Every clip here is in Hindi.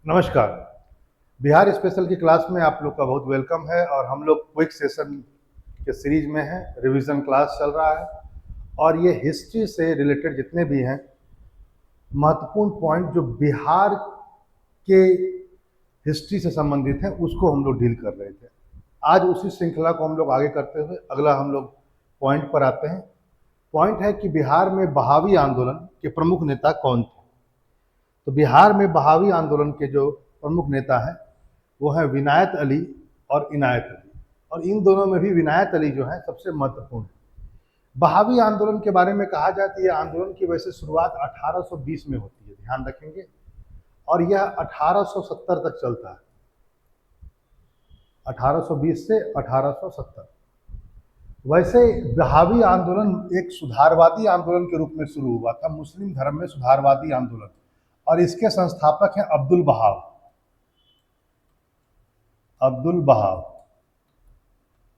नमस्कार। बिहार स्पेशल की क्लास में आप लोग का बहुत वेलकम है और हम लोग क्विक सेशन के सीरीज में हैं। रिवीजन क्लास चल रहा है और ये हिस्ट्री से रिलेटेड जितने भी हैं महत्वपूर्ण पॉइंट जो बिहार के हिस्ट्री से संबंधित हैं उसको हम लोग डील कर रहे थे। आज उसी श्रृंखला को हम लोग आगे करते हुए अगला हम लोग पॉइंट पर आते हैं। पॉइंट है कि बिहार में बहावी आंदोलन के प्रमुख नेता कौन थे। तो बिहार में बहावी आंदोलन के जो प्रमुख नेता हैं वो हैं विनायत अली और इनायत अली, और इन दोनों में भी विनायत अली जो है सबसे महत्वपूर्ण है। बहावी आंदोलन के बारे में कहा जाए तो यह आंदोलन की वैसे शुरुआत 1820 में होती है, ध्यान रखेंगे, और यह 1870 तक चलता है। 1820 से 1870। वैसे बहावी आंदोलन एक सुधारवादी आंदोलन के रूप में शुरू हुआ था, मुस्लिम धर्म में सुधारवादी आंदोलन, और इसके संस्थापक हैं अब्दुल बहाव। अब्दुल बहाव।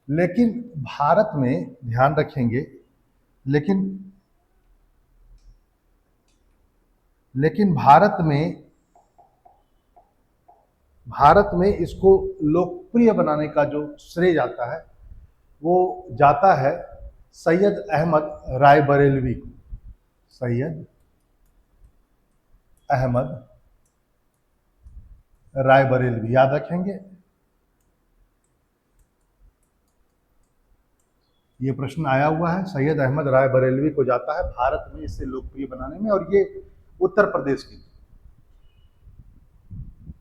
लेकिन भारत में, ध्यान रखेंगे, लेकिन भारत में इसको लोकप्रिय बनाने का जो श्रेय जाता है वो जाता है सैयद अहमद रायबरेलवी को। सैयद अहमद रायबरेलवी, याद रखेंगे, ये प्रश्न आया हुआ है। सैयद अहमद रायबरेलवी को जाता है भारत में इसे लोकप्रिय बनाने में, और ये उत्तर प्रदेश की।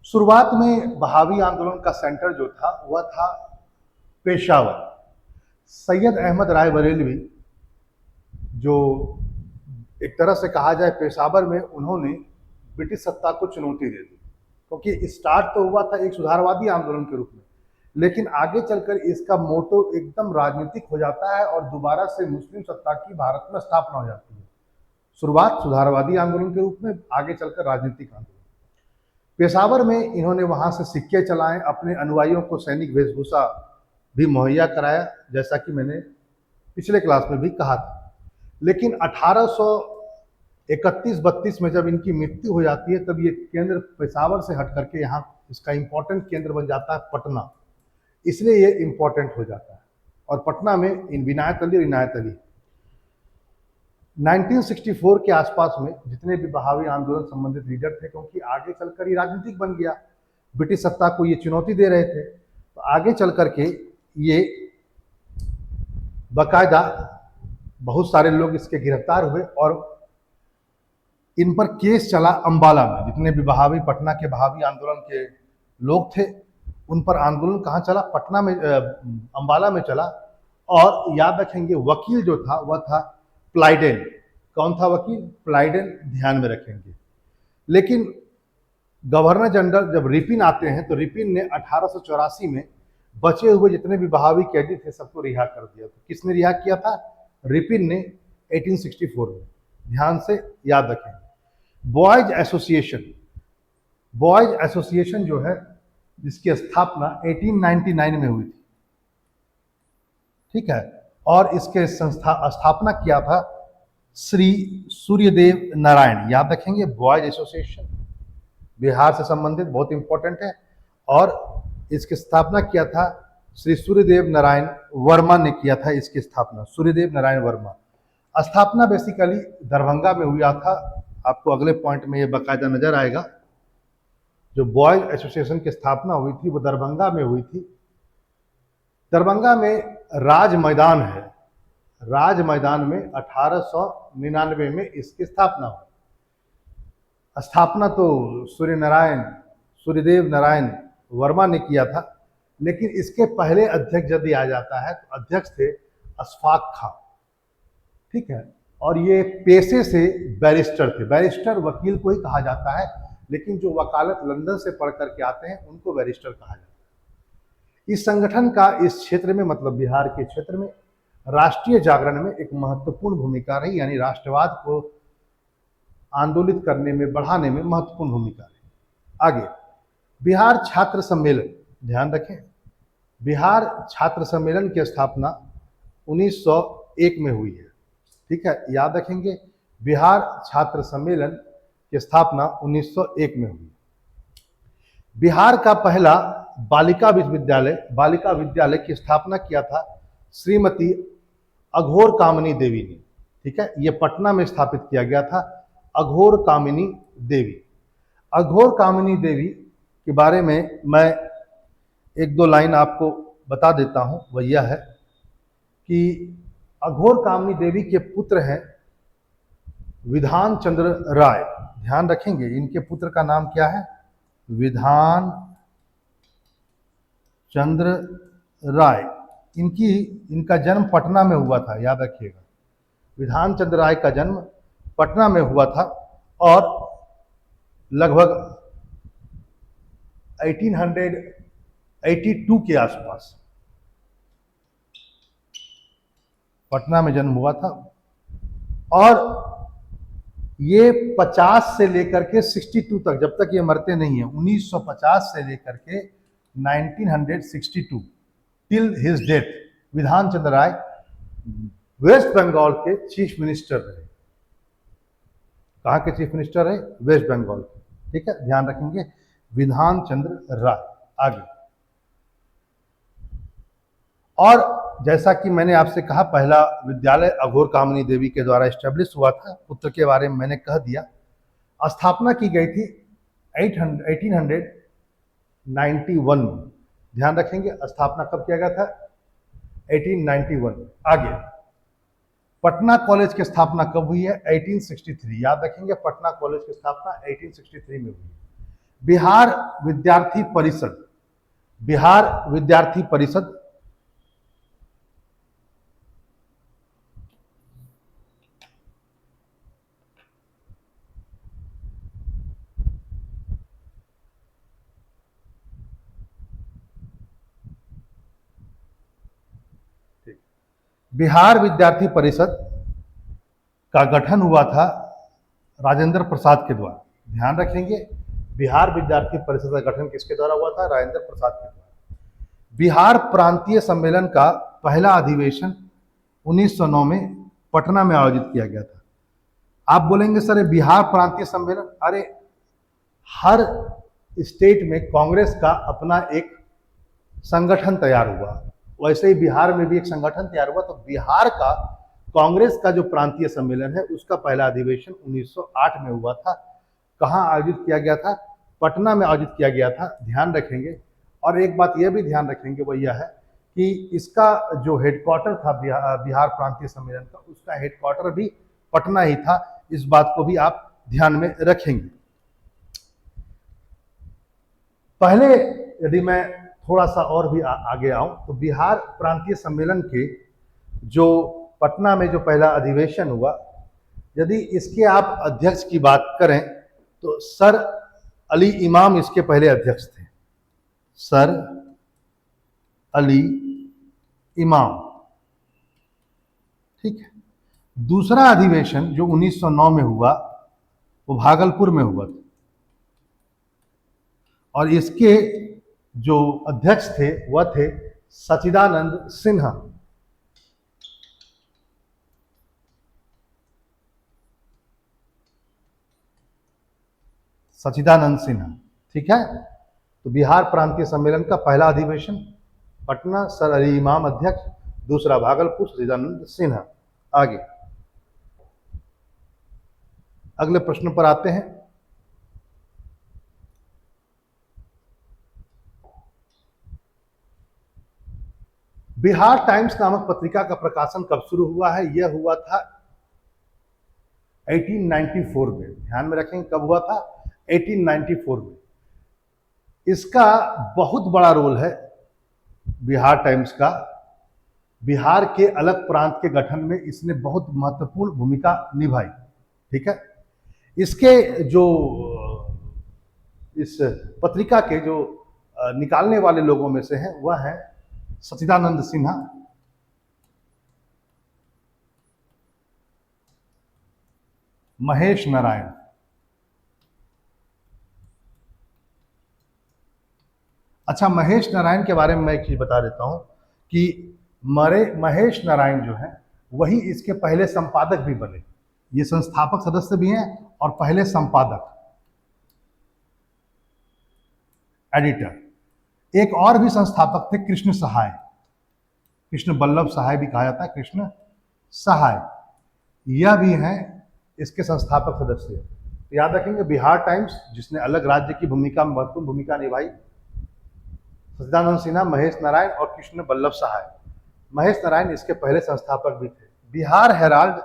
शुरुआत में बहावी आंदोलन का सेंटर जो था वह था पेशावर। सैयद अहमद रायबरेलवी, जो एक तरह से कहा जाए पेशावर में उन्होंने ब्रिटिश सत्ता को चुनौती दे दी, क्योंकि स्टार्ट तो हुआ था एक सुधारवादी आंदोलन के रूप में, लेकिन आगे चलकर इसका मोटो एकदम राजनीतिक हो जाता है और दोबारा से मुस्लिम सत्ता की भारत में स्थापना हो जाती है। शुरुआत सुधारवादी आंदोलन के रूप में, आगे चलकर राजनीतिक आंदोलन। पेशावर में इन्होंने वहां से सिक्के चलाए, अपने अनुयायियों को सैनिक वेशभूषा भी मुहैया कराया, जैसा कि मैंने पिछले क्लास में भी कहा था। लेकिन 1831-32 में जब इनकी मृत्यु हो जाती है तब ये केंद्र पेशावर से हट करके यहाँ इसका इंपॉर्टेंट केंद्र बन जाता है पटना, इसलिए ये इंपॉर्टेंट हो जाता है। और पटना में इन विनायत अली और इनायत अली 1964 के आसपास में जितने भी बहावी आंदोलन संबंधित लीडर थे, क्योंकि आगे चलकर ये राजनीतिक बन गया, ब्रिटिश सत्ता को ये चुनौती दे रहे थे, तो आगे चल करके ये बाकायदा बहुत सारे लोग इसके गिरफ्तार हुए और इन पर केस चला अंबाला में। जितने भी बहावी, पटना के बहावी आंदोलन के लोग थे उन पर आंदोलन कहाँ चला? पटना में, अंबाला में चला। और याद रखेंगे वकील जो था वह था प्लाइडेन। कौन था वकील? प्लाइडेन, ध्यान में रखेंगे। लेकिन गवर्नर जनरल जब रिपिन आते हैं तो रिपिन ने 1884 में बचे हुए जितने भी बहावी कैदी थे सबको रिहा कर दिया। तो किसने रिहा किया था? रिपिन ने 1864 में, ध्यान से याद रखेंगे। बॉयज एसोसिएशन जो है जिसकी स्थापना 1899 में हुई थी, ठीक है, और इसके स्थापना किया था श्री सूर्यदेव नारायण, याद रखेंगे। बॉयज एसोसिएशन बिहार से संबंधित, बहुत इंपॉर्टेंट है, और इसकी स्थापना किया था श्री सूर्यदेव नारायण वर्मा ने किया था इसकी स्थापना, सूर्यदेव नारायण वर्मा। स्थापना बेसिकली दरभंगा में हुआ था, आपको अगले पॉइंट में ये बाकायदा नजर आएगा। जो बॉयज एसोसिएशन की स्थापना हुई थी वो दरभंगा में हुई थी। दरभंगा में राज मैदान है, राज मैदान में 1899 में इसकी स्थापना हुई। स्थापना तो सूर्यदेव नारायण वर्मा ने किया था, लेकिन इसके पहले अध्यक्ष यदि आ जाता है तो अध्यक्ष थे अशफाक खां, ठीक है, और ये पेशे से बैरिस्टर थे। बैरिस्टर वकील को ही कहा जाता है, लेकिन जो वकालत लंदन से पढ़ करके आते हैं उनको बैरिस्टर कहा जाता है। इस संगठन का इस क्षेत्र में, मतलब बिहार के क्षेत्र में, राष्ट्रीय जागरण में एक महत्वपूर्ण भूमिका रही, यानी राष्ट्रवाद को आंदोलित करने में, बढ़ाने में महत्वपूर्ण भूमिका रही। आगे बिहार छात्र सम्मेलन, ध्यान रखें, बिहार छात्र सम्मेलन की स्थापना 1901 में हुई है, ठीक है, याद रखेंगे। बिहार छात्र सम्मेलन की स्थापना 1901 में हुई। बिहार का पहला बालिका विद्यालय की स्थापना किया था श्रीमती अघोर कामिनी देवी ने। ठीक है, ये पटना में स्थापित किया गया था, अघोर कामिनी देवी। अघोर कामिनी देवी के बारे में मैं एक दो लाइन आपको बता देता हूं। वह यह है कि अघोर कामिनी देवी के पुत्र हैं विधान चंद्र राय। ध्यान रखेंगे, इनके पुत्र का नाम क्या है? विधान चंद्र राय। इनका जन्म पटना में हुआ था, याद रखिएगा। विधान चंद्र राय का जन्म पटना में हुआ था और लगभग 1882 के आसपास पटना में जन्म हुआ था। और ये 50 से लेकर के 62 तक, जब तक ये मरते नहीं है, 1950 से लेकर के 1962 till his death, Bidhan Chandra राय वेस्ट बंगाल के चीफ मिनिस्टर रहे। कहाँ के चीफ मिनिस्टर रहे? वेस्ट बंगाल के। ठीक है, ध्यान रखेंगे, विधान चंद्र राय। आगे, और जैसा कि मैंने आपसे कहा, पहला विद्यालय अघोर कामिनी देवी के द्वारा एस्टेब्लिश हुआ था। पुत्र के बारे में मैंने कह दिया। स्थापना की गई थी 1891 में। ध्यान रखेंगे, स्थापना कब किया गया था? 1891। आगे, पटना कॉलेज की स्थापना कब हुई है? 1863। याद रखेंगे, पटना कॉलेज की स्थापना 1863 में हुई है। बिहार विद्यार्थी परिषद, बिहार विद्यार्थी परिषद बिहार विद्यार्थी परिषद का गठन हुआ था राजेंद्र प्रसाद के द्वारा। ध्यान रखेंगे, बिहार विद्यार्थी परिषद का गठन किसके द्वारा हुआ था? राजेंद्र प्रसाद के द्वारा। बिहार प्रांतीय सम्मेलन का पहला अधिवेशन 1909 में पटना में आयोजित किया गया था। आप बोलेंगे सर ये बिहार प्रांतीय सम्मेलन, अरे हर स्टेट में कांग्रेस का अपना एक संगठन तैयार हुआ, वैसे ही बिहार में भी एक संगठन तैयार हुआ। तो बिहार का कांग्रेस का जो प्रांतीय सम्मेलन है उसका पहला अधिवेशन 1908 में हुआ था। कहाँ आयोजित किया गया था? पटना में आयोजित किया गया था। ध्यान रखेंगे, और एक बात यह भी ध्यान रखेंगे, वो यह है कि इसका जो हेडक्वार्टर था बिहार प्रांतीय सम्मेलन का, उसका हेडक्वार्टर भी पटना ही था। इस बात को भी आप ध्यान में रखेंगे। पहले यदि मैं थोड़ा सा और भी आगे आऊं तो बिहार प्रांतीय सम्मेलन के जो पटना में जो पहला अधिवेशन हुआ, यदि इसके आप अध्यक्ष की बात करें तो सर अली इमाम इसके पहले अध्यक्ष थे। सर अली इमाम। ठीक है, दूसरा अधिवेशन जो 1909 में हुआ वो भागलपुर में हुआ था, और इसके जो अध्यक्ष थे वह थे सच्चिदानंद सिन्हा। सच्चिदानंद सिन्हा। ठीक है, तो बिहार प्रांतीय सम्मेलन का पहला अधिवेशन पटना, सर अली इमाम अध्यक्ष, दूसरा भागलपुर, सच्चिदानंद सिन्हा। आगे अगले प्रश्न पर आते हैं। बिहार टाइम्स नामक पत्रिका का प्रकाशन कब शुरू हुआ है? यह हुआ था 1894 में। ध्यान में रखेंगे, कब हुआ था? 1894 में। इसका बहुत बड़ा रोल है बिहार टाइम्स का। बिहार के अलग प्रांत के गठन में इसने बहुत महत्वपूर्ण भूमिका निभाई। ठीक है, इसके जो इस पत्रिका के जो निकालने वाले लोगों में से हैं वह है सच्चिदानंद सिन्हा, महेश नारायण। अच्छा, महेश नारायण के बारे में मैं एक चीज बता देता हूं कि महेश नारायण जो है वही इसके पहले संपादक भी बने। ये संस्थापक सदस्य भी हैं और पहले संपादक। एडिटर। एक और भी संस्थापक थे कृष्ण सहाय, कृष्ण बल्लभ सहाय भी कहा जाता है, कृष्ण सहाय, यह भी हैं इसके संस्थापक सदस्य। तो याद रखेंगे बिहार टाइम्स, जिसने अलग राज्य की भूमिका में महत्वपूर्ण भूमिका निभाई, सच्चिदानंद सिन्हा, महेश नारायण और कृष्ण बल्लभ सहाय। महेश नारायण इसके पहले संस्थापक भी थे। बिहार हेराल्ड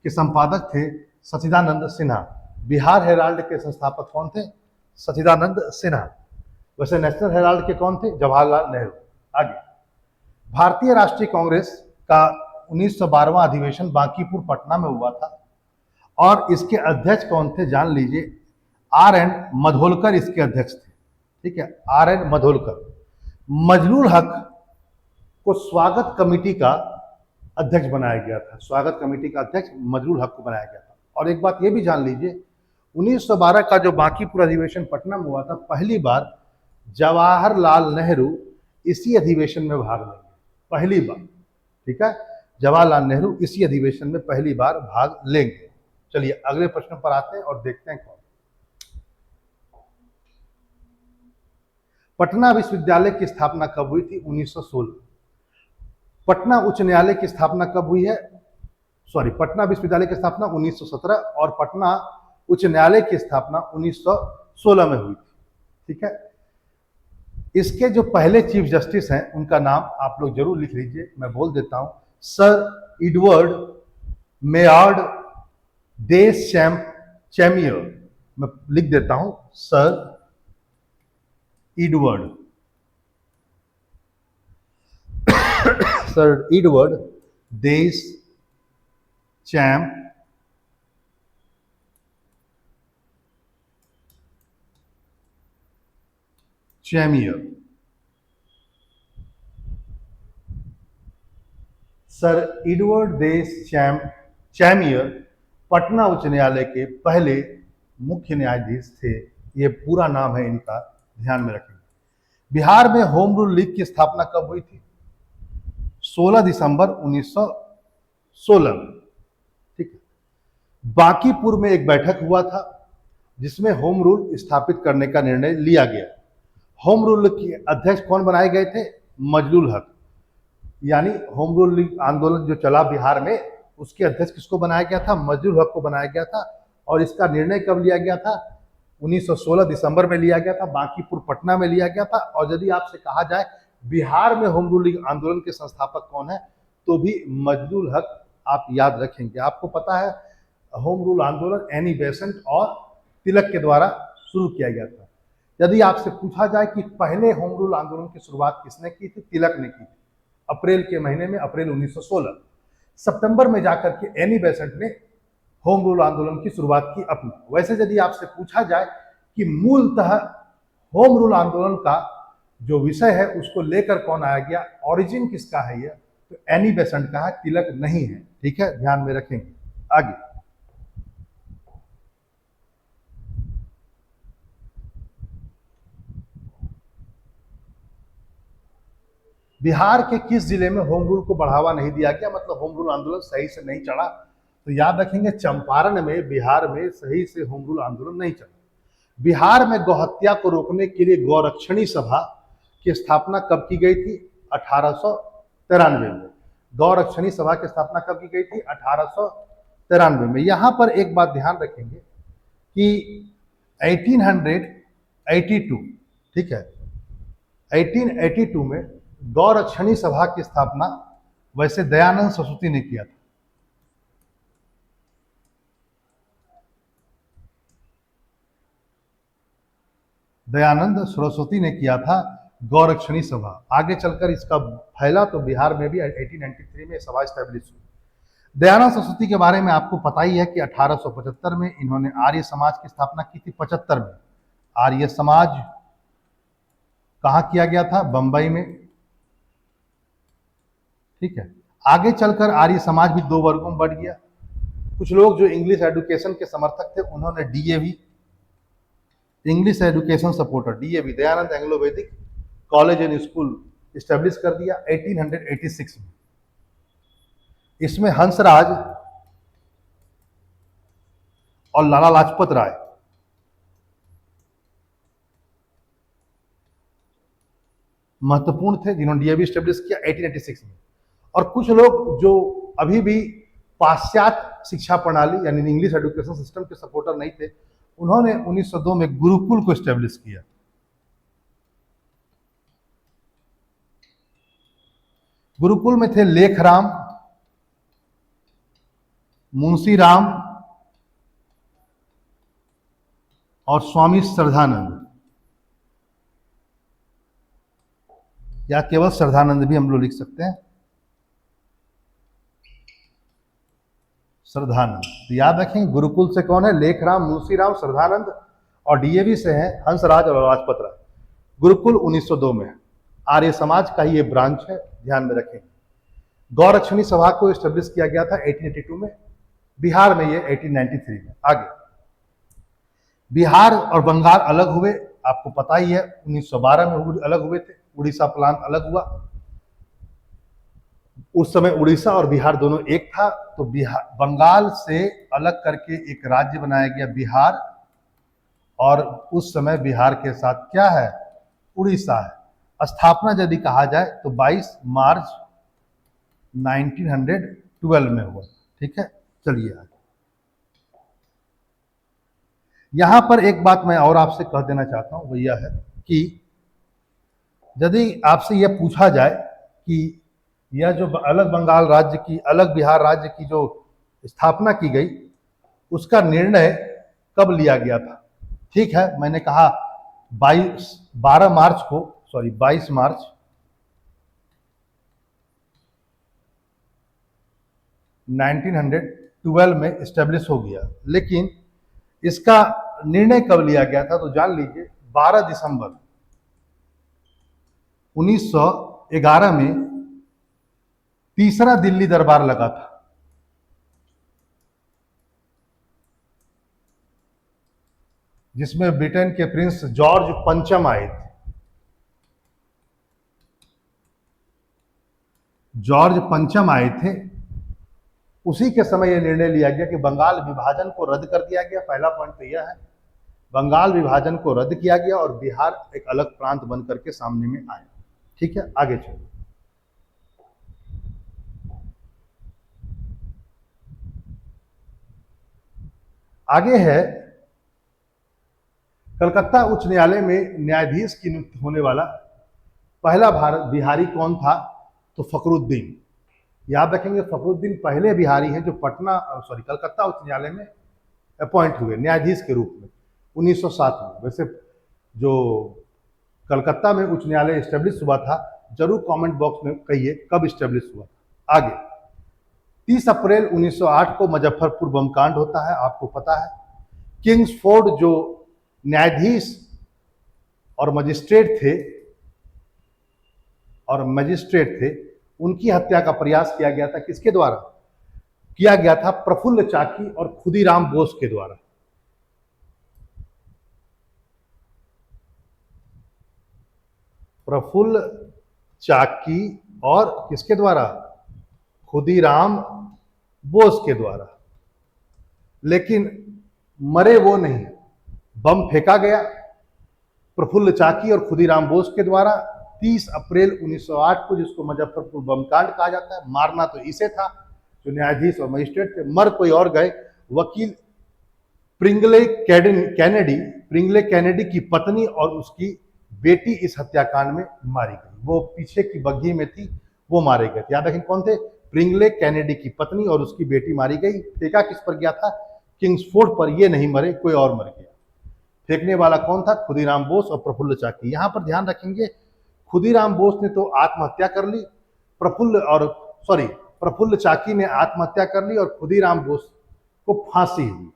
के संपादक थे सच्चिदानंद सिन्हा। बिहार हेराल्ड के संस्थापक कौन थे? सच्चिदानंद सिन्हा। वैसे नेशनल हेराल्ड के कौन थे? जवाहरलाल नेहरू। आगे, भारतीय राष्ट्रीय कांग्रेस का 1912वां अधिवेशन बांकीपुर पटना में हुआ था और इसके अध्यक्ष कौन थे? जान लीजिए, R.N. मधोलकर इसके अध्यक्ष थे। ठीक है, R.N. मधोलकर। मजलूल हक को स्वागत कमेटी का अध्यक्ष बनाया गया था। स्वागत कमेटी का अध्यक्ष मजलूल हक को बनाया गया था। और एक बात ये भी जान लीजिए, 1912 का जो बांकीपुर अधिवेशन पटना में हुआ था, पहली बार जवाहरलाल नेहरू इसी अधिवेशन में भाग लेंगे, पहली बार। ठीक है, जवाहरलाल नेहरू इसी अधिवेशन में पहली बार भाग लेंगे। चलिए अगले प्रश्न पर आते हैं और देखते हैं कौन। पटना विश्वविद्यालय की स्थापना कब हुई थी? 1916। पटना उच्च न्यायालय की स्थापना कब हुई है? पटना विश्वविद्यालय की स्थापना 1917 और पटना उच्च न्यायालय की स्थापना 1916 में हुई थी। ठीक है, इसके जो पहले चीफ जस्टिस हैं उनका नाम आप लोग जरूर लिख लीजिए, मैं बोल देता हूं, सर एडवर्ड मेयार्ड चैमियर। मैं लिख देता हूं, सर एडवर्ड देश चैमियर। सर एडवर्ड देश चैमियर पटना उच्च न्यायालय के पहले मुख्य न्यायाधीश थे। ये पूरा नाम है इनका, ध्यान में रखेंगे। बिहार में होम रूल लीग की स्थापना कब हुई थी? 16 दिसंबर 1916 में। ठीक है, बांकीपुर में एक बैठक हुआ था जिसमें होम रूल स्थापित करने का निर्णय लिया गया। होम रूल के अध्यक्ष कौन बनाए गए थे? मजलूल हक। यानी होम रूल लीग आंदोलन जो चला बिहार में, उसके अध्यक्ष किसको बनाया गया था? मजलूल हक को बनाया गया था। और इसका निर्णय कब लिया गया था? 1916 दिसंबर में लिया गया था, बांकीपुर पटना में लिया गया था। और यदि आपसे कहा जाए बिहार में होम रूल लीग आंदोलन के संस्थापक कौन है, तो भी मजलूल हक आप याद रखेंगे। आपको पता है होम रूल आंदोलन एनी बेसेंट और तिलक के द्वारा शुरू किया गया था। यदि आपसे पूछा जाए कि पहले होम रूल आंदोलन की शुरुआत किसने की थी? तिलक ने की थी, अप्रैल के महीने में, अप्रैल 1916। सितंबर में जाकर के एनी बेसेंट ने होम रूल आंदोलन की शुरुआत की अपनी। वैसे यदि आपसे पूछा जाए कि मूलतः होम रूल आंदोलन का जो विषय है उसको लेकर कौन आया गया, ओरिजिन किसका है, ये तो एनी बेसेंट का है, तिलक नहीं है। ठीक है, ध्यान में रखेंगे। आगे, बिहार के किस जिले में होम रूल को बढ़ावा नहीं दिया गया, मतलब होम रूल आंदोलन सही से नहीं चला? तो याद रखेंगे चंपारण में, बिहार में सही से होम रूल आंदोलन नहीं चला। बिहार में गौहत्या को रोकने के लिए गौरक्षणी सभा की स्थापना कब की गई थी? 1893 में। गौरक्षणी सभा की स्थापना कब की गई थी? 1893 में। यहां पर एक बात ध्यान रखेंगे कि 1882, ठीक है, 1882 में गौरक्षणी सभा की स्थापना वैसे दयानंद सरस्वती ने किया था। दयानंद सरस्वती ने किया था गौरक्षणी सभा। आगे चलकर इसका फैला तो बिहार में भी 1893 में सभा स्टैब्लिश हुई। दयानंद सरस्वती के बारे में आपको पता ही है कि 1875 में इन्होंने आर्य समाज की स्थापना की थी। 75 में आर्य समाज कहाँ किया गया था? बंबई में। ठीक है, आगे चलकर आर्य समाज भी दो वर्गों में बढ़ गया। कुछ लोग जो इंग्लिश एजुकेशन के समर्थक थे उन्होंने DAV, English education supporter, DAV, Dayanand Anglo वैदिक कॉलेज एंड स्कूल स्टैब्लिश कर दिया 1886 में। इसमें हंसराज और लाला लाजपत राय महत्वपूर्ण थे जिन्होंने डीएवी स्टेब्लिश किया 1886 में। और कुछ लोग जो अभी भी पाश्चात्य शिक्षा प्रणाली यानी इंग्लिश एजुकेशन सिस्टम के सपोर्टर नहीं थे, उन्होंने 1902 में गुरुकुल को स्टेब्लिश किया। गुरुकुल में थे लेखराम, मुंशी राम और स्वामी श्रद्धानंद, या केवल श्रद्धानंद भी हम लोग लिख सकते हैं, श्रद्धानंद। तो याद रखें गुरुकुल से कौन है? लेखराम, मुंशी राम, श्रद्धानंद, और डीएवी से हैं हंसराज और लाजपत राय। गुरुकुल 1902 में है। आर्य समाज का ही ये ब्रांच है, ध्यान में रखें। गौरक्षणी सभा को स्टेब्लिश किया गया था 1882 में, बिहार में ये 1893 में। आगे बिहार और बंगाल अलग हुए, आपको पता ही है, 1912 में अलग हुए थे। उड़ीसा प्रांत अलग हुआ। उस समय उड़ीसा और बिहार दोनों एक था, तो बिहार बंगाल से अलग करके एक राज्य बनाया गया बिहार, और उस समय बिहार के साथ क्या है? उड़ीसा है। स्थापना यदि कहा जाए तो 22 मार्च 1912 में हुआ। ठीक है, चलिए आगे। यहां पर एक बात मैं और आपसे कह देना चाहता हूं, वो यह है कि यदि आपसे यह पूछा जाए कि यह जो अलग बंगाल राज्य की, अलग बिहार राज्य की जो स्थापना की गई, उसका निर्णय कब लिया गया था? ठीक है, मैंने कहा 22 मार्च 1912 में एस्टेब्लिश हो गया, लेकिन इसका निर्णय कब लिया गया था? तो जान लीजिए 12 दिसंबर 1911 में तीसरा दिल्ली दरबार लगा था, जिसमें ब्रिटेन के प्रिंस जॉर्ज पंचम आए थे। जॉर्ज पंचम आए थे, उसी के समय यह निर्णय लिया गया कि बंगाल विभाजन को रद्द कर दिया गया। पहला पॉइंट तो यह है, बंगाल विभाजन को रद्द किया गया और बिहार एक अलग प्रांत बनकर के सामने में आया। ठीक है, आगे चलो। आगे है कलकत्ता उच्च न्यायालय में न्यायाधीश की नियुक्ति होने वाला पहला बिहारी कौन था? तो फखरुद्दीन। याद रखेंगे फखरुद्दीन पहले बिहारी हैं जो कलकत्ता उच्च न्यायालय में अपॉइंट हुए न्यायाधीश के रूप में 1907 में। वैसे जो कलकत्ता में उच्च न्यायालय स्टेब्लिश हुआ था, जरूर कमेंट बॉक्स में कहिए कब स्टेब्लिश हुआ था। आगे 30 अप्रैल 1908 को मुजफ्फरपुर बम कांड होता है, आपको पता है। किंग्सफोर्ड जो न्यायाधीश और मजिस्ट्रेट थे, उनकी हत्या का प्रयास किया गया था। किसके द्वारा किया गया था? प्रफुल्ल चाकी और खुदीराम बोस के द्वारा। प्रफुल्ल चाकी और किसके द्वारा? खुदीराम बोस के द्वारा। लेकिन मरे वो नहीं, बम फेंका गया प्रफुल्ल चाकी और खुदीराम बोस के द्वारा 30 अप्रैल 1908 को, जिसको मुजफ्फरपुर बम कांड कहा जाता है। मारना तो इसे था जो न्यायाधीश और मजिस्ट्रेट थे, मर कोई और गए। वकील प्रिंगले कैनेडी की पत्नी और उसकी बेटी इस हत्याकांड में मारी गई। वो पीछे की बग्घी में थी, वो मारे गए। याद रखें कौन थे? प्रिंगले कैनेडी की पत्नी और उसकी बेटी मारी गई। फेंका किस पर गया था? किंग्सफोर्ड पर। ये नहीं मरे, कोई और मर गया। फेंकने वाला कौन था? खुदीराम बोस और प्रफुल्ल चाकी। यहां पर ध्यान रखेंगे, खुदीराम बोस ने तो आत्महत्या कर ली, प्रफुल्ल चाकी ने आत्महत्या कर ली और खुदीराम बोस को फांसी हुई।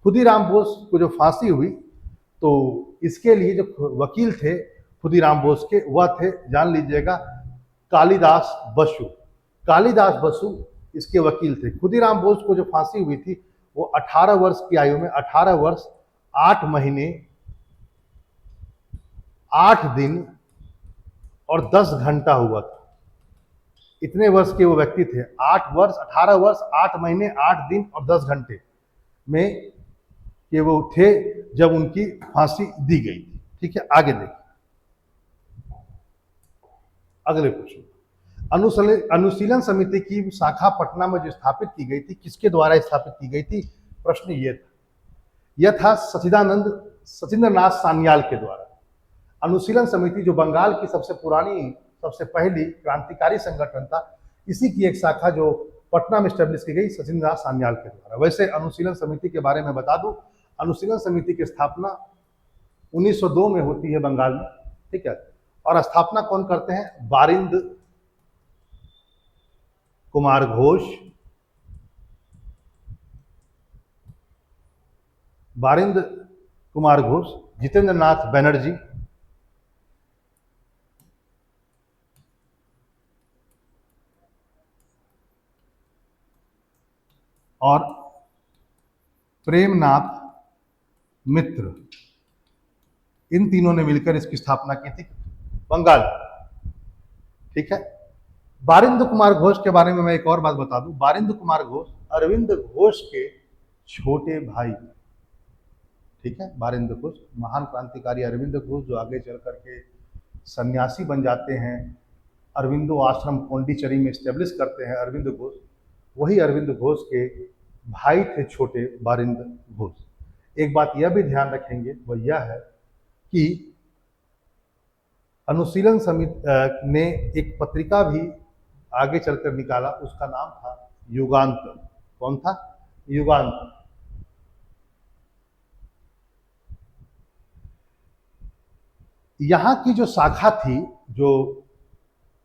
खुदीराम बोस को जो फांसी हुई, तो इसके लिए जो वकील थे खुदीराम बोस के, वह थे, जान लीजिएगा, कालिदास बसु। कालिदास बसु इसके वकील थे। खुदीराम बोस को जो फांसी हुई थी, वो 18 वर्ष की आयु में 18 वर्ष 8 महीने 8 दिन और 10 घंटा हुआ था। इतने वर्ष के वो व्यक्ति थे। 18 वर्ष 8 महीने 8 दिन और 10 घंटे में ये वो थे जब उनकी फांसी दी गई थी। ठीक है, आगे देखिए। अगले प्रश्न, अनुशीलन समिति की शाखा पटना में जो स्थापित की गई थी, किसके द्वारा स्थापित की गई थी? प्रश्न यह था सचिंद्रनाथ सान्याल के द्वारा। अनुशीलन समिति जो बंगाल की सबसे पुरानी, सबसे पहली क्रांतिकारी संगठन था, इसी की एक शाखा जो पटना में स्टैब्लिश की गई सचिंद्रनाथ सान्याल के द्वारा। वैसे अनुशीलन समिति के बारे में बता दूं, अनुशीलन समिति की स्थापना 1902 में होती है बंगाल में, ठीक है। और स्थापना कौन करते हैं? बारिंद कुमार घोष, जितेंद्र नाथ बनर्जी और प्रेमनाथ मित्र, इन तीनों ने मिलकर इसकी स्थापना की थी बंगाल, ठीक है। बारिंद कुमार घोष के बारे में मैं एक और बात बता दूं, बारिंद कुमार घोष अरविंद घोष के छोटे भाई, ठीक है। बारिंद घोष, महान क्रांतिकारी अरविंद घोष जो आगे चल करके सन्यासी बन जाते हैं, अरविंदो आश्रम पौंडीचेरी में स्टेब्लिश करते हैं अरविंद घोष, वही अरविंद घोष के भाई थे छोटे बारिंद घोष। एक बात यह भी ध्यान रखेंगे, वह यह है कि अनुशीलन समिति ने एक पत्रिका भी आगे चलकर निकाला, उसका नाम था युगांत। कौन था? युगांत। यहाँ की जो शाखा थी, जो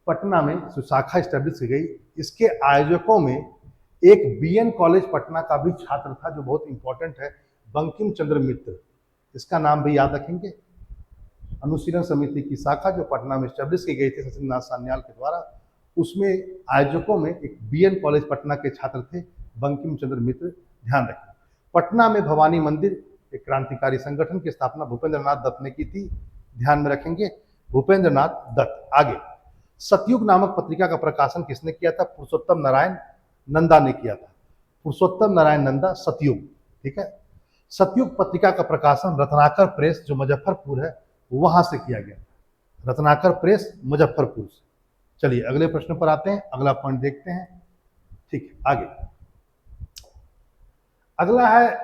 पटना में जो शाखा स्टैब्लिश की गई, इसके आयोजकों में एक बीएन कॉलेज पटना का भी छात्र था जो बहुत इंपॉर्टेंट है, बंकिम चंद्र मित्र। इसका नाम भी याद रखेंगे। अनुशीलन समिति की शाखा जो पटना में स्टैब्लिश की गई थी सचिंद्रनाथ सान्याल के द्वारा, उसमें आयोजकों में एक बीएन कॉलेज पटना के छात्र थे बंकिम चंद्र मित्र। ध्यान रखें, पटना में भवानी मंदिर, एक क्रांतिकारी संगठन की स्थापना भूपेंद्र नाथ दत्त ने की थी। ध्यान में रखेंगे, भूपेंद्र नाथ दत्त। आगे, सतयुग नामक पत्रिका का प्रकाशन किसने किया था? पुरुषोत्तम नारायण नंदा ने किया था। पुरुषोत्तम नारायण नंदा, सतयुग, ठीक है। सतयुग पत्रिका का प्रकाशन रत्नाकर प्रेस जो मुजफ्फरपुर है वहां से किया गया था। रत्नाकर प्रेस मुजफ्फरपुर से। चलिए अगले प्रश्न पर आते हैं, अगला पॉइंट देखते हैं, ठीक है। आगे अगला है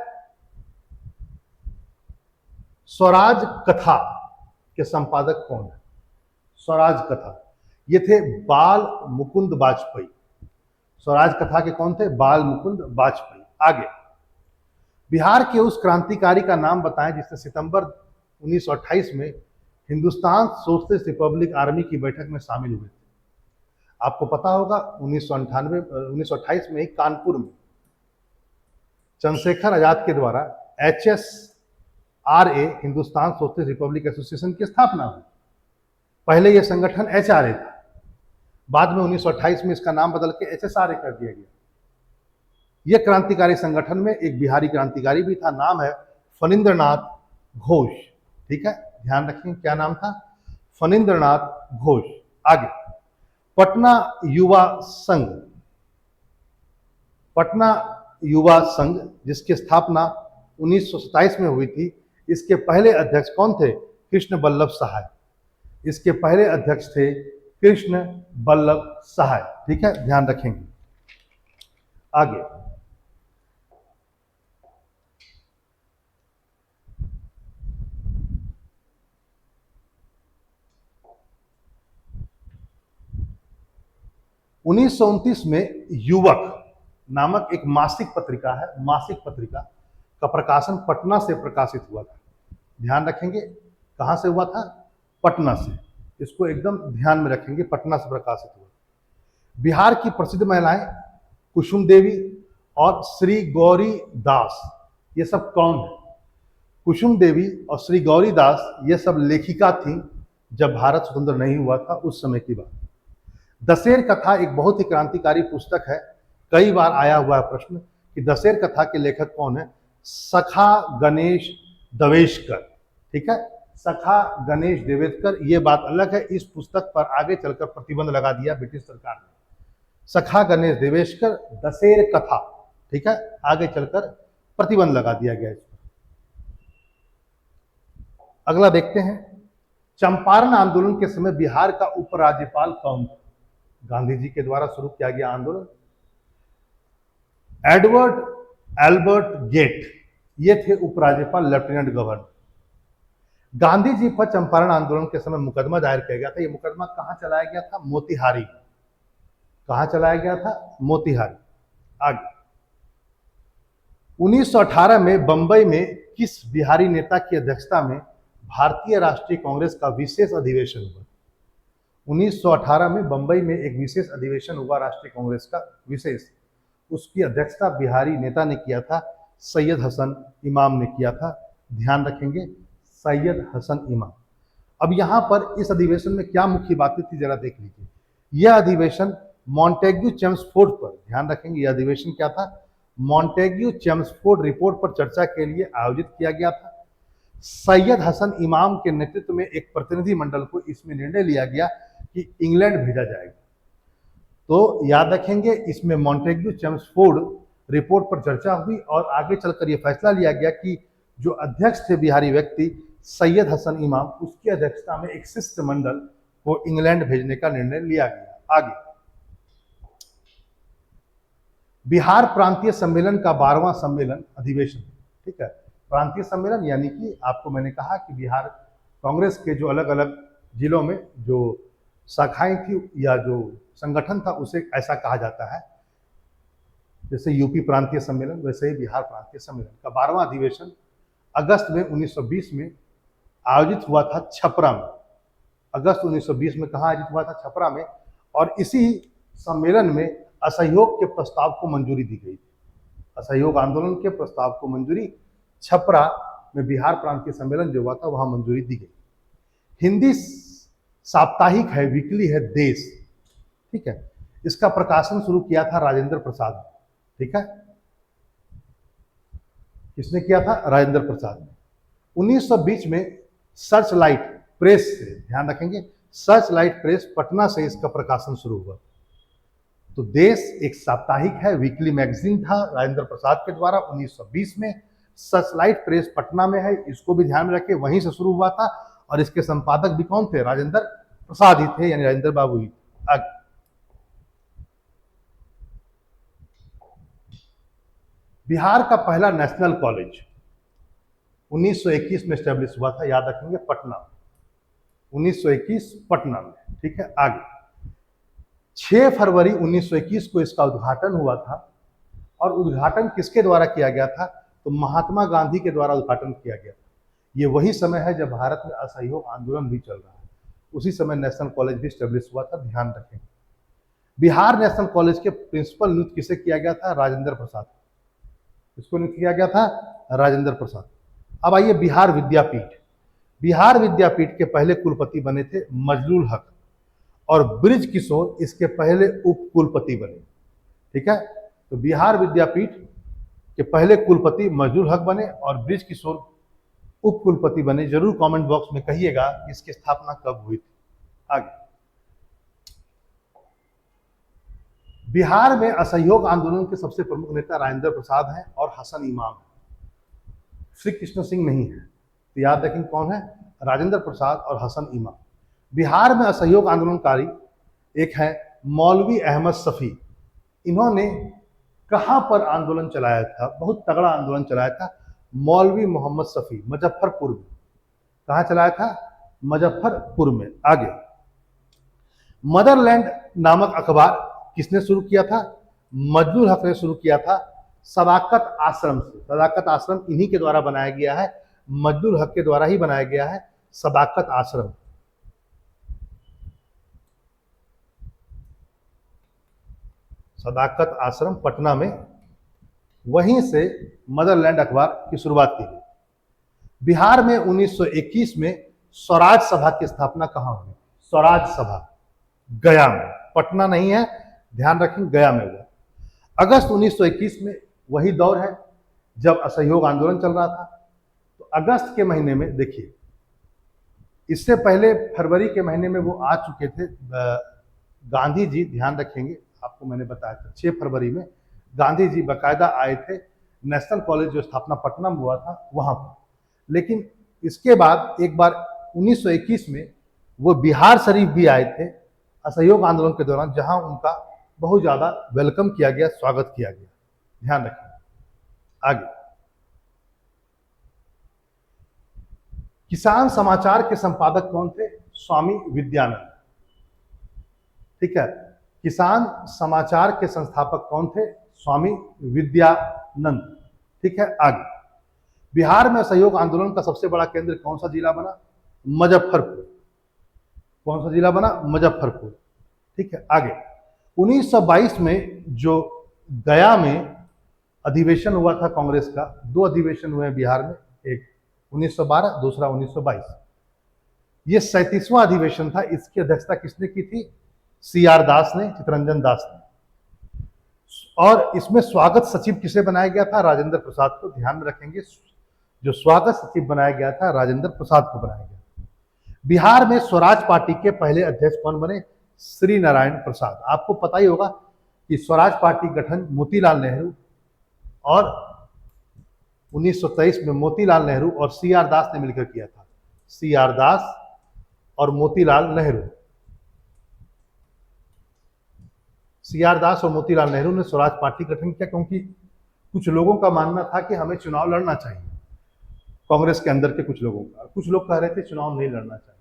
स्वराज कथा के संपादक कौन है? स्वराज कथा, ये थे बाल मुकुंद वाजपेयी। स्वराज कथा के कौन थे? बाल मुकुंद वाजपेयी। आगे, बिहार के उस क्रांतिकारी का नाम बताएं जिसने सितंबर 1928 में हिंदुस्तान सोशलिस्ट रिपब्लिक आर्मी की बैठक में शामिल हुए थे। आपको पता होगा 1928 में ही कानपुर में चंद्रशेखर आजाद के द्वारा HSRA Hindustan socialist Republic association की स्थापना हुई। पहले यह संगठन HRA था, बाद में 1928 में इसका नाम बदल के HSRA कर दिया गया। यह क्रांतिकारी संगठन में एक बिहारी क्रांतिकारी भी था, नाम है फणींद्रनाथ घोष, ठीक है। ध्यान रखें, क्या नाम था? फणींद्रनाथ घोष। आगे, पटना युवा संघ, पटना युवा संघ जिसकी स्थापना 1927 में हुई थी, इसके पहले अध्यक्ष कौन थे? कृष्ण वल्लभ सहाय। इसके पहले अध्यक्ष थे कृष्ण वल्लभ सहाय, ठीक है, ध्यान रखेंगे। आगे, उन्नीस सौ 1929 में युवक नामक एक मासिक पत्रिका है, मासिक पत्रिका का प्रकाशन पटना से प्रकाशित हुआ था। ध्यान रखेंगे, कहां से हुआ था? पटना से। इसको एकदम ध्यान में रखेंगे, पटना से प्रकाशित हुआ। बिहार की प्रसिद्ध महिलाएं कुसुम देवी और श्री गौरी दास, ये सब कौन है? कुसुम देवी और श्री गौरी दास ये सब लेखिका थी जब भारत स्वतंत्र नहीं हुआ था उस समय की बात। दशेर कथा एक बहुत ही क्रांतिकारी पुस्तक है। कई बार आया हुआ है प्रश्न कि दशेर कथा के लेखक कौन है? सखा गणेश दवेशकर, ठीक है, सखा गणेश देवेशकर। ये बात अलग है, इस पुस्तक पर आगे चलकर प्रतिबंध लगा दिया ब्रिटिश सरकार ने। सखा गणेश देवेशकर, दशेर कथा, ठीक है, आगे चलकर प्रतिबंध लगा दिया गया इस पर। अगला देखते हैं, चंपारण आंदोलन के समय बिहार का उपराज्यपाल कौन था? गांधी जी के द्वारा शुरू किया गया आंदोलन। एडवर्ड एल्बर्ट गेट, ये थे उपराज्यपाल, लेफ्टिनेंट गवर्नर। गांधी जी पर चंपारण आंदोलन के समय मुकदमा दायर किया गया था। यह मुकदमा कहां चलाया गया था? मोतिहारी। कहां चलाया गया था? मोतिहारी। आगे 1918 में बंबई में किस बिहारी नेता की अध्यक्षता में भारतीय राष्ट्रीय कांग्रेस का विशेष अधिवेशन हुआ? 1918 में बंबई में एक विशेष अधिवेशन हुआ राष्ट्रीय कांग्रेस का, विशेष। उसकी अध्यक्षता बिहारी नेता ने किया था, सैयद हसन इमाम ने किया था। ध्यान रखेंगे, सैयद हसन इमाम। अब यहां पर इस अधिवेशन में क्या मुख्य बातें थी, जरा देख लीजिए। यह अधिवेशन मॉन्टेग्यू चेम्सफोर्ड पर, ध्यान रखेंगे, यह अधिवेशन क्या था? मॉन्टेग्यू चेम्सफोर्ड रिपोर्ट पर चर्चा के लिए आयोजित किया गया था। सैयद हसन इमाम के नेतृत्व में एक प्रतिनिधि मंडल को इसमें निर्णय लिया गया कि इंग्लैंड भेजा जाएगा। तो याद रखेंगे, इसमें मॉन्टेग्यू चेम्सफोर्ड रिपोर्ट पर चर्चा हुई और आगे चलकर यह फैसला लिया गया कि जो अध्यक्ष थे बिहारी व्यक्ति सैयद हसन इमाम, उसकी अध्यक्षता में एक शिष्टमंडल को इंग्लैंड भेजने का निर्णय लिया गया। आगे बिहार प्रांतीय सम्मेलन का 12वां सम्मेलन अधिवेशन, ठीक है। प्रांतीय सम्मेलन यानी कि आपको मैंने कहा कि बिहार कांग्रेस के जो अलग अलग जिलों में जो शाखाएं थी या जो संगठन था, उसे ऐसा कहा जाता है। जैसे यूपी प्रांतीय सम्मेलन, वैसे ही बिहार प्रांतीय सम्मेलन का 12वां अधिवेशन अगस्त में 1920 में आयोजित हुआ था छपरा में। अगस्त 1920 में कहाँ आयोजित हुआ था? छपरा में। और इसी सम्मेलन में असहयोग के प्रस्ताव को मंजूरी दी गई। असहयोग आंदोलन के प्रस्ताव को मंजूरी छपरा में बिहार प्रांतीय सम्मेलन जो हुआ था वहां मंजूरी दी गई। हिंदी साप्ताहिक है, वीकली है देश, ठीक है। इसका प्रकाशन शुरू किया था राजेंद्र प्रसाद ने, ठीक है। किसने किया था? राजेंद्र प्रसाद ने। 1920 में सर्च लाइट प्रेस से, ध्यान रखेंगे, सर्च लाइट प्रेस पटना से इसका प्रकाशन शुरू हुआ। तो देश एक साप्ताहिक है, वीकली मैगजीन था राजेंद्र प्रसाद के द्वारा 1920 में। सर्चलाइट प्रेस पटना में है, इसको भी ध्यान में रखें, वहीं से शुरू हुआ था। और इसके संपादक भी कौन थे? राजेंद्र प्रसाद ही थे, यानी राजेंद्र बाबू ही। बिहार का पहला नेशनल कॉलेज 1921 में स्टैब्लिश हुआ था, याद रखेंगे, पटना। 1921 पटना में, ठीक है। आगे 6 फरवरी 1921 को इसका उद्घाटन हुआ था। और उद्घाटन किसके द्वारा किया गया था? तो महात्मा गांधी के द्वारा उद्घाटन किया गया था। ये वही समय है जब भारत में असहयोग आंदोलन भी चल रहा है। उसी समय नेशनल कॉलेज भी स्टैब्लिश हुआ था, ध्यान रखें। बिहार नेशनल कॉलेज के प्रिंसिपल नियुक्त किसे किया गया था? राजेंद्र प्रसाद। किसको नियुक्त किया गया था? राजेंद्र प्रसाद। अब आइए बिहार विद्यापीठ। बिहार विद्यापीठ के पहले कुलपति बने थे मजलुल हक, और ब्रिज किशोर इसके पहले उप कुलपति बने, ठीक है। तो बिहार विद्यापीठ के पहले कुलपति मजलुल हक बने और ब्रिज किशोर उप कुलपति बने। जरूर कमेंट बॉक्स में कहिएगा इसकी स्थापना कब हुई थी। आगे बिहार में असहयोग आंदोलन के सबसे प्रमुख नेता राजेंद्र प्रसाद हैं और हसन इमाम हैं, श्री कृष्ण सिंह नहीं है। तो याद रखें कौन है? राजेंद्र प्रसाद और हसन इमाम। बिहार में असहयोग आंदोलनकारी एक है मौलवी अहमद शफी। इन्होंने कहां पर आंदोलन चलाया था? बहुत तगड़ा आंदोलन चलाया था मौलवी मोहम्मद शफी, मुजफ्फरपुर में। कहां चलाया था? मुजफ्फरपुर में। आगे मदरलैंड नामक अखबार किसने शुरू किया था? मजलुल हक ने शुरू किया था, सदाकत आश्रम से। सदाकत आश्रम इन्हीं के द्वारा बनाया गया है, मजलुल हक के द्वारा ही बनाया गया है सदाकत आश्रम। सदाकत आश्रम पटना में, वहीं से मदरलैंड अखबार की शुरुआत की गई। बिहार में 1921 में स्वराज सभा की स्थापना कहां हुई? स्वराज सभा गया में, पटना नहीं है, ध्यान रखें, गया में हुआ। अगस्त 1921 में वही दौर है जब असहयोग आंदोलन चल रहा था। तो अगस्त के महीने में देखिए, इससे पहले फरवरी के महीने में वो आ चुके थे गांधी जी, ध्यान रखेंगे, आपको मैंने बताया था 6 फरवरी में गांधी जी बाकायदा आए थे नेशनल कॉलेज जो स्थापना पटना में हुआ था वहां पर। लेकिन इसके बाद एक बार 1921 में वो बिहार शरीफ भी आए थे असहयोग आंदोलन के दौरान, जहां उनका बहुत ज़्यादा वेलकम किया गया, स्वागत किया गया। ध्यान रखिए। आगे, किसान समाचार के संपादक कौन थे? स्वामी विद्यानंद। ठीक है, किसान समाचार के संस्थापक कौन थे? स्वामी विद्यानंद। ठीक है, आगे, बिहार में असहयोग आंदोलन का सबसे बड़ा केंद्र कौन सा जिला बना? मुजफ्फरपुर। कौन सा जिला बना? मुजफ्फरपुर। ठीक है, आगे, 1922 में जो गया में अधिवेशन हुआ था कांग्रेस का, दो अधिवेशन हुए हैं बिहार में, एक 1912, दूसरा 1922। ये 37वां अधिवेशन था। इसकी अध्यक्षता किसने की थी? CR दास ने, चितरंजन दास ने। और इसमें स्वागत सचिव किसे बनाया गया था? राजेंद्र प्रसाद को। ध्यान में रखेंगे, जो स्वागत सचिव बनाया गया था राजेंद्र प्रसाद को बनाया गया। बिहार में स्वराज पार्टी के पहले अध्यक्ष कौन बने? श्री नारायण प्रसाद। आपको पता ही होगा कि स्वराज पार्टी गठन मोतीलाल नेहरू और 1923 में मोतीलाल नेहरू और CR दास ने मिलकर किया था। CR दास और मोतीलाल नेहरू। CR दास और मोतीलाल नेहरू ने स्वराज पार्टी गठन किया, क्योंकि कुछ लोगों का मानना था कि हमें चुनाव लड़ना चाहिए। कांग्रेस के अंदर के कुछ लोगों का, कुछ लोग कह रहे थे चुनाव नहीं लड़ना चाहिए।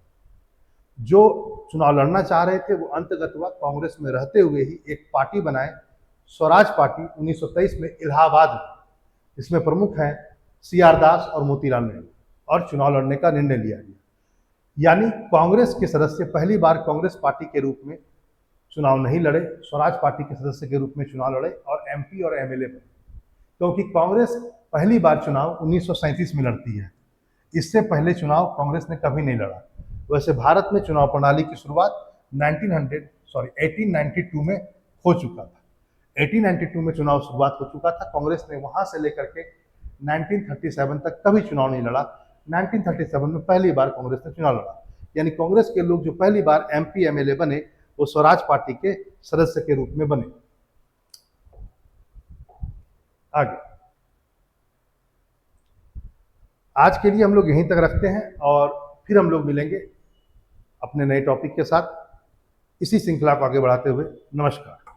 जो चुनाव लड़ना चाह रहे थे वो अंतगतवा कांग्रेस में रहते हुए ही एक पार्टी बनाए, स्वराज पार्टी, 1923 में इलाहाबाद में। इसमें प्रमुख हैं CR दास और मोतीलाल नेहरू, और चुनाव लड़ने का निर्णय लिया गया। यानी कांग्रेस के सदस्य पहली बार कांग्रेस पार्टी के रूप में चुनाव नहीं लड़े, स्वराज पार्टी के सदस्य के रूप में चुनाव लड़े और MP और MLA बने। क्योंकि कांग्रेस पहली बार चुनाव 1937 में लड़ती है। इससे पहले चुनाव कांग्रेस ने कभी नहीं लड़ा। वैसे भारत में चुनाव प्रणाली की शुरुआत 1892 में हो चुका था। 1892 में चुनाव शुरुआत हो चुका था। कांग्रेस ने वहां से लेकर के 1937 तक कभी चुनाव नहीं लड़ा। 1937 में पहली बार कांग्रेस ने चुनाव लड़ा। यानी कांग्रेस के लोग जो पहली बार MP MLA बने वो स्वराज पार्टी के सदस्य के रूप में बने। आगे, आज के लिए हम लोग यहीं तक रखते हैं और फिर हम लोग मिलेंगे अपने नए टॉपिक के साथ, इसी श्रृंखला को आगे बढ़ाते हुए। नमस्कार।